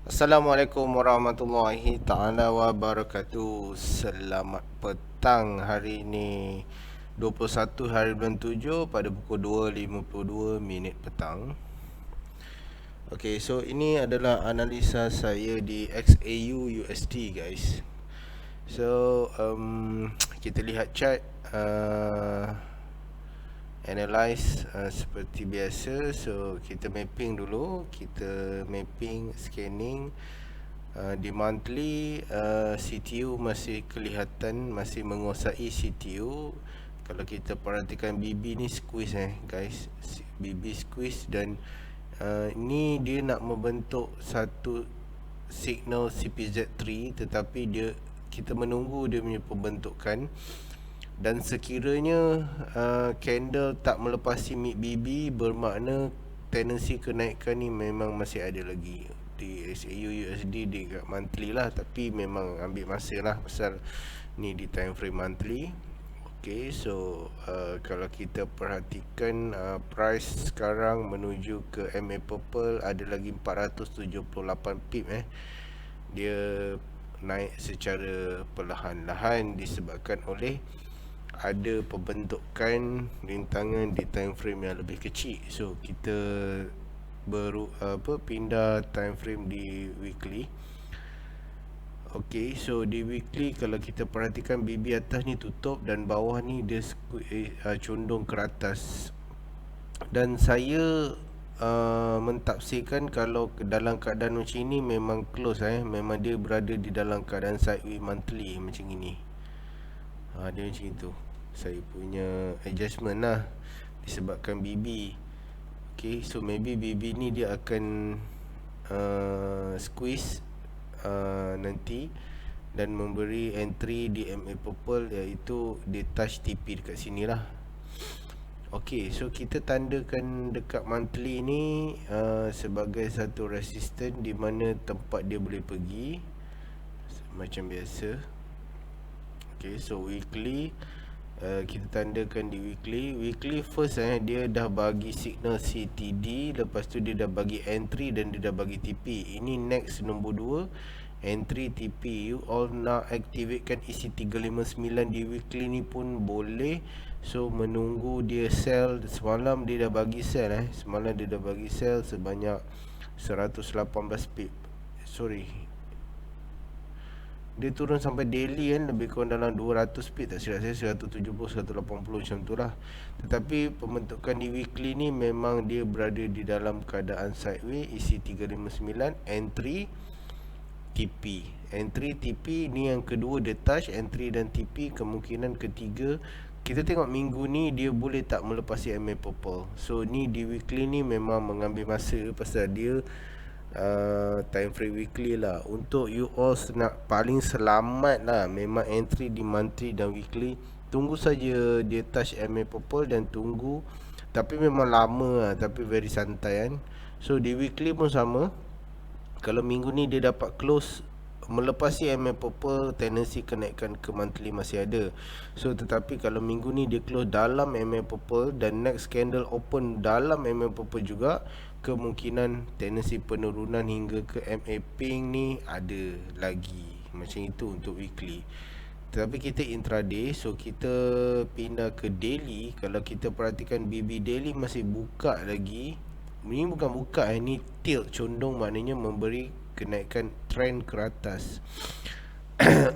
Assalamualaikum warahmatullahi ta'ala wabarakatuh. Selamat petang. Hari ini 21 hari bulan 7 pada pukul 2.52 minit petang. Okay, so ini adalah analisa saya di XAU USD guys. So kita lihat chart, analyze seperti biasa. So kita mapping dulu. Kita mapping, scanning. Di monthly, CTU masih kelihatan, masih menguasai CTU. Kalau kita perhatikan BB ni squeeze guys, BB squeeze. Dan ni dia nak membentuk satu signal CPZ3, tetapi kita menunggu dia punya pembentukan. Dan sekiranya candle tak melepasi mid BB, bermakna tendensi kenaikan ni memang masih ada lagi di XAU USD dekat monthly lah. Tapi memang ambil masa lah, pasal ni di time frame monthly. Okay, so kalau kita perhatikan price sekarang menuju ke MA Purple ada lagi 478 pip Dia naik secara perlahan-lahan disebabkan oleh ada pembentukan rintangan di time frame yang lebih kecil. So kita pindah time frame di weekly. Okay, so di weekly kalau kita perhatikan BB atas ni tutup dan bawah ni dia condong ke atas. Dan saya mentafsirkan kalau dalam keadaan macam ini memang close memang dia berada di dalam keadaan sideways monthly macam ini. Dia macam itu. Saya punya adjustment lah disebabkan BB. Okay, so maybe BB ni dia akan squeeze nanti dan memberi entry di MA Purple, iaitu dia touch TP dekat sini lah. Okay, so kita tandakan dekat monthly ni sebagai satu resistance di mana tempat dia boleh pergi macam biasa. Okay, so weekly kita tandakan di weekly first dia dah bagi signal CTD, lepas tu dia dah bagi entry dan dia dah bagi TP. Ini next nombor 2, entry TP. You all nak activatekan EC359 di weekly ni pun boleh. So menunggu dia sell. Semalam dia dah bagi sell semalam dia dah bagi sell sebanyak 118 pip. Dia turun sampai daily lebih kurang dalam 200 pip, tak silap saya 170, 180 macam tu lah. Tetapi pembentukan di weekly ni memang dia berada di dalam keadaan sideways. EC359, entry TP. Entry TP ni yang kedua dia touch entry dan TP. Kemungkinan ketiga kita tengok minggu ni dia boleh tak melepasi MA Purple. So ni di weekly ni memang mengambil masa, pasal dia time frame weekly lah. Untuk you all nak paling selamat lah, memang entry di monthly dan weekly. Tunggu saja dia touch MA Purple dan tunggu. Tapi memang lama lah, tapi very santai So di weekly pun sama. Kalau minggu ni dia dapat close melepasi MA Purple, tendensi kenaikan ke monthly masih ada. So tetapi kalau minggu ni dia close dalam MA Purple dan next candle open dalam MA Purple juga, kemungkinan tendensi penurunan hingga ke MA Pink ni ada lagi. Macam itu untuk weekly. Tetapi kita intraday, so kita pindah ke daily. Kalau kita perhatikan BB daily masih buka lagi. Ini bukan buka ini tilt, condong, maknanya memberi kenaikan trend ke atas.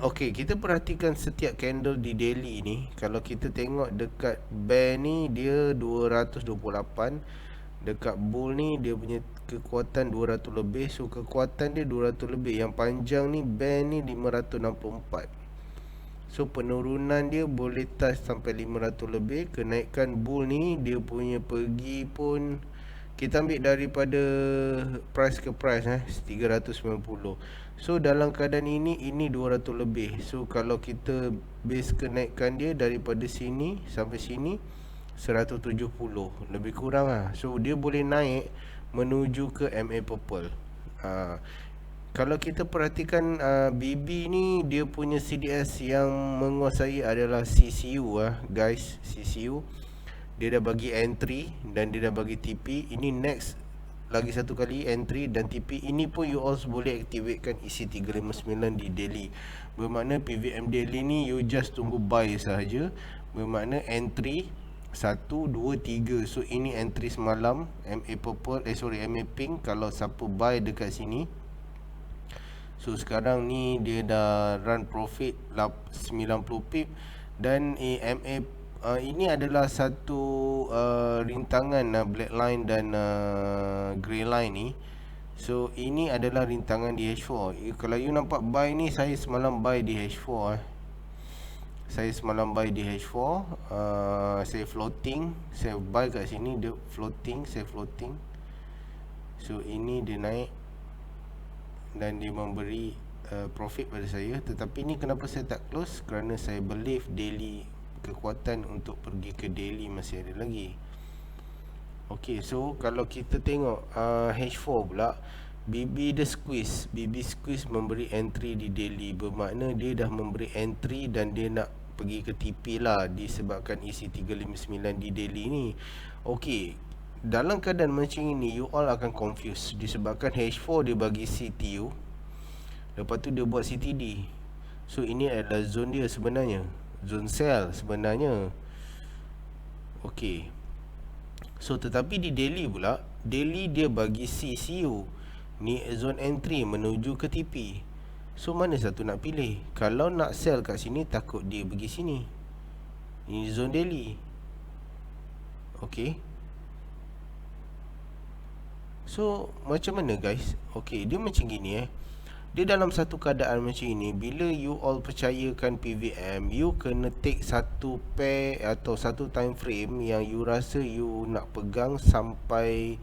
Okey, kita perhatikan setiap candle di daily ni. Kalau kita tengok dekat bear ni dia 228, dekat bull ni dia punya kekuatan 200 lebih. So kekuatan dia 200 lebih. Yang panjang ni bear ni 564. So penurunan dia boleh touch sampai 500 lebih. Kenaikan bull ni dia punya pergi pun, kita ambil daripada price ke price 390. So dalam keadaan ini 200 lebih. So kalau kita base kenaikan dia daripada sini sampai sini 170 lebih kurang lah. So dia boleh naik menuju ke MA Purple. Kalau kita perhatikan BB ni, dia punya CDS yang menguasai adalah CCU guys. CCU dia dah bagi entry dan dia dah bagi TP. Ini next lagi satu kali entry dan TP. Ini pun you all boleh activatekan EC359 di daily. Bermakna PVM daily ni you just tunggu buy sahaja. Bermakna entry 1, 2, 3. So ini entry semalam MA purple, MA pink. Kalau siapa buy dekat sini, so sekarang ni dia dah run profit 90 pip. Dan MA ini adalah satu rintangan black line dan grey line ni. So ini adalah rintangan di H4. Kalau you nampak buy ni, saya semalam buy di H4 Saya semalam buy di H4. Saya floating, saya buy kat sini, dia floating, saya floating. So ini dia naik dan dia memberi profit pada saya. Tetapi ni kenapa saya tak close? Kerana saya believe daily, kekuatan untuk pergi ke daily masih ada lagi. Okay, so kalau kita tengok H4 pula, BB dia squeeze. BB squeeze memberi entry di daily. Bermakna dia dah memberi entry dan dia nak pergi ke TP lah, disebabkan EC359 di daily ni. Okay, dalam keadaan macam ini, you all akan confused disebabkan H4 dia bagi CTU, lepas tu dia buat CTD. So ini adalah zone dia sebenarnya, zone sell sebenarnya. Okay, so tetapi di daily pula, daily dia bagi CCU, ni zone entry menuju ke TP. So mana satu nak pilih? Kalau nak sell kat sini, takut dia pergi sini. Ini zone daily. Okay, so macam mana guys? Okay, dia macam gini Dia dalam satu keadaan macam ini, bila you all percayakan PVM, you kena take satu pair atau satu time frame yang you rasa you nak pegang sampai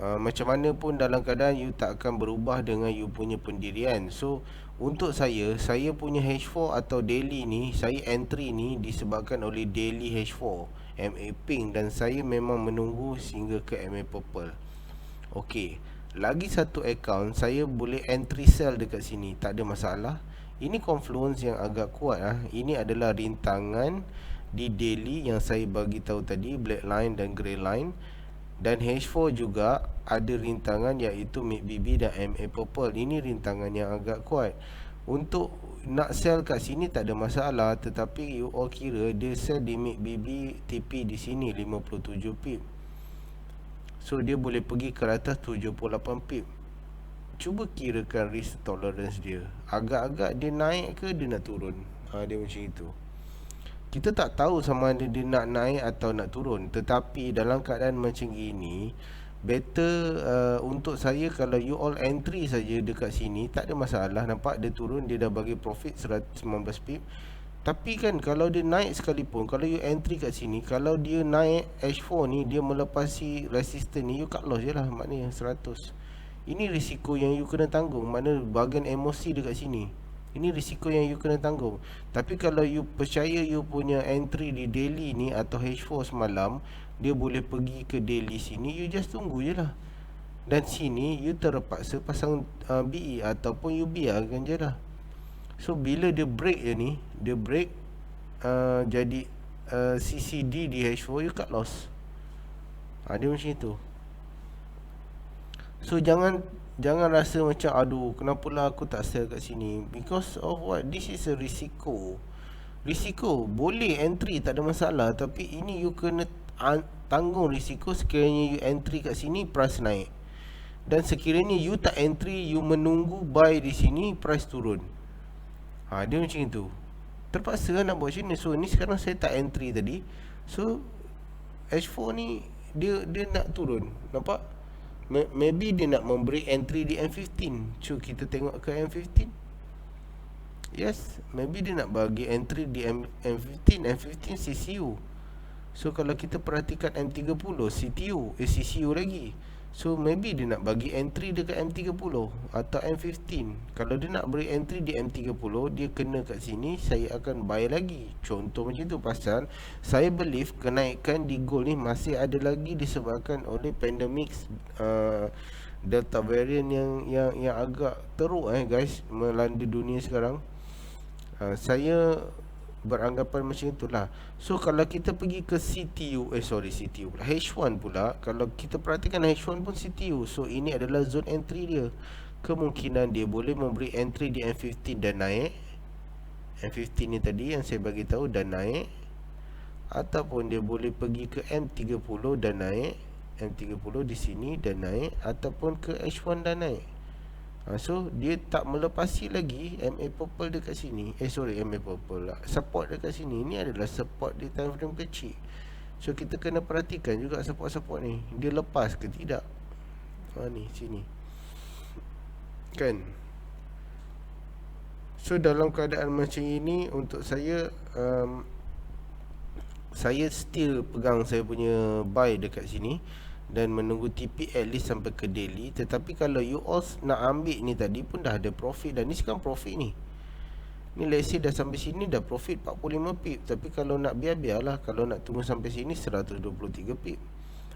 macam mana pun dalam keadaan you tak akan berubah dengan you punya pendirian. So untuk saya punya H4 atau daily ni, saya entry ni disebabkan oleh daily H4 MA pink, dan saya memang menunggu sehingga ke MA purple. Okey, lagi satu account saya boleh entry sell dekat sini, tak ada masalah. Ini confluence yang agak kuat Ini adalah rintangan di daily yang saya bagi tahu tadi, black line dan grey line. Dan H4 juga ada rintangan, iaitu MACD dan MA purple. Ini rintangan yang agak kuat. Untuk nak sell kat sini tak ada masalah, tetapi you all kira dia sell di MACD TP di sini 57 pip. So dia boleh pergi ke atas 78 pip. Cuba kirakan risk tolerance dia. Agak-agak dia naik ke dia nak turun. Dia macam itu. Kita tak tahu sama ada dia nak naik atau nak turun. Tetapi dalam keadaan macam gini, better untuk saya kalau you all entry saja dekat sini, tak ada masalah. Nampak dia turun, dia dah bagi profit 119 pip. Tapi kan kalau dia naik sekalipun, kalau you entry kat sini, kalau dia naik H4 ni, dia melepasi resistance ni, you cut loss je lah, maknanya 100. Ini risiko yang you kena tanggung. Maknanya bahagian emosi dekat sini, ini risiko yang you kena tanggung. Tapi kalau you percaya you punya entry di daily ni atau H4 semalam, dia boleh pergi ke daily sini, you just tunggu je lah. Dan sini you terpaksa pasang BE ataupun you biarkan je lah. So bila dia break je ni, dia break jadi CCD di H4, you cut loss. Dia macam itu. So jangan rasa macam aduh, kenapalah aku tak sell kat sini. Because of what? This is a risiko. Risiko boleh entry, tak ada masalah, tapi ini you kena tanggung risiko sekiranya you entry kat sini, price naik. Dan sekiranya you tak entry, you menunggu buy di sini, price turun. Dia macam itu. Terpaksa nak buat macam ni. So ni sekarang saya tak entry tadi. So H4 ni dia nak turun. Nampak? Maybe dia nak memberi entry di M15. Cuba kita tengok ke M15. Yes, maybe dia nak bagi entry di M15. M15 CCU. So kalau kita perhatikan M30 CTU, CCU lagi. So maybe dia nak bagi entry dekat M30 atau M15. Kalau dia nak beri entry di M30, dia kena kat sini, saya akan buy lagi. Contoh macam tu. Pasal saya believe kenaikan di gold ni masih ada lagi disebabkan oleh pandemic Delta variant yang agak teruk guys, melanda dunia sekarang. Saya beranggapan macam itulah. So kalau kita pergi ke CTU, CTU pula, H1 pula, kalau kita perhatikan H1 pun CTU. So ini adalah zone entry dia. Kemungkinan dia boleh memberi entry di M15 dan naik. M15 ni tadi yang saya bagi tahu dan naik, ataupun dia boleh pergi ke M30 dan naik, M30 di sini dan naik, ataupun ke H1 dan naik. So dia tak melepasi lagi MA purple dekat sini. MA purple lah, support dekat sini. Ini adalah support di time frame kecil. So kita kena perhatikan juga support-support ni, dia lepas ke tidak. Ni sini kan. So dalam keadaan macam ini, untuk saya saya still pegang saya punya buy dekat sini dan menunggu TP at least sampai ke daily. Tetapi kalau you all nak ambil ni tadi pun dah ada profit, dan ni sekarang profit ni. Ni let's say dah sampai sini dah profit 45 pip. Tapi kalau nak biar-biarlah, kalau nak tunggu sampai sini 123 pip.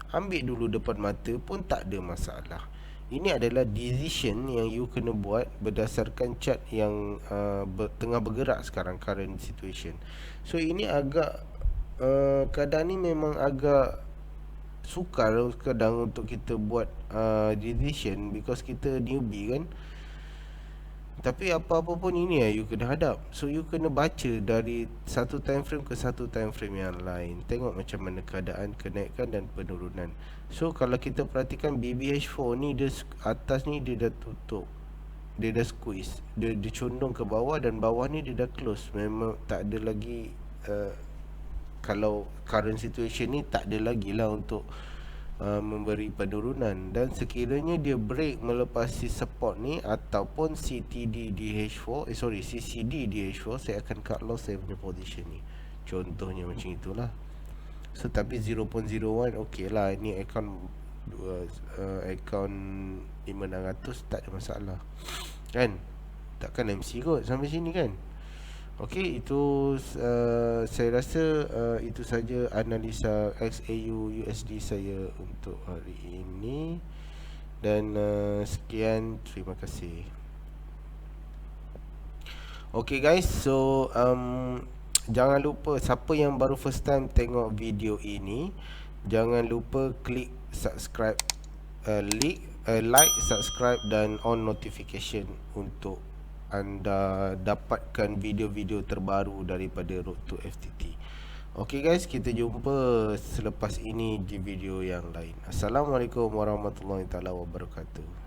Ambil dulu depan mata pun tak ada masalah. Ini adalah decision yang you kena buat berdasarkan chart yang tengah bergerak sekarang, current situation. So ini agak keadaan ni memang agak sukar kadang untuk kita buat decision, because kita newbie kan. Tapi apa-apa pun ini you kena hadap. So you kena baca dari satu time frame ke satu time frame yang lain, tengok macam mana keadaan kenaikan dan penurunan. So kalau kita perhatikan BBH4 ni, dia atas ni dia dah tutup, dia dah squeeze, dia condong ke bawah, dan bawah ni dia dah close. Memang tak ada lagi kalau current situation ni tak ada lagi lah untuk memberi penurunan. Dan sekiranya dia break melepasi support ni ataupun CTD di H4, CCD di H4, saya akan cut loss saya punya position ni. Contohnya macam itulah. So tapi 0.01 okey lah. Ini account 5600 tak ada masalah kan. Takkan MC kot sampai sini kan. Okey, itu saya rasa itu saja analisa XAU USD saya untuk hari ini. Dan sekian, terima kasih. Okey guys, so jangan lupa, siapa yang baru first time tengok video ini, jangan lupa klik subscribe, like, subscribe dan on notification untuk anda dapatkan video-video terbaru daripada Road to FTT. Okey guys, kita jumpa selepas ini di video yang lain. Assalamualaikum warahmatullahi taala wabarakatuh.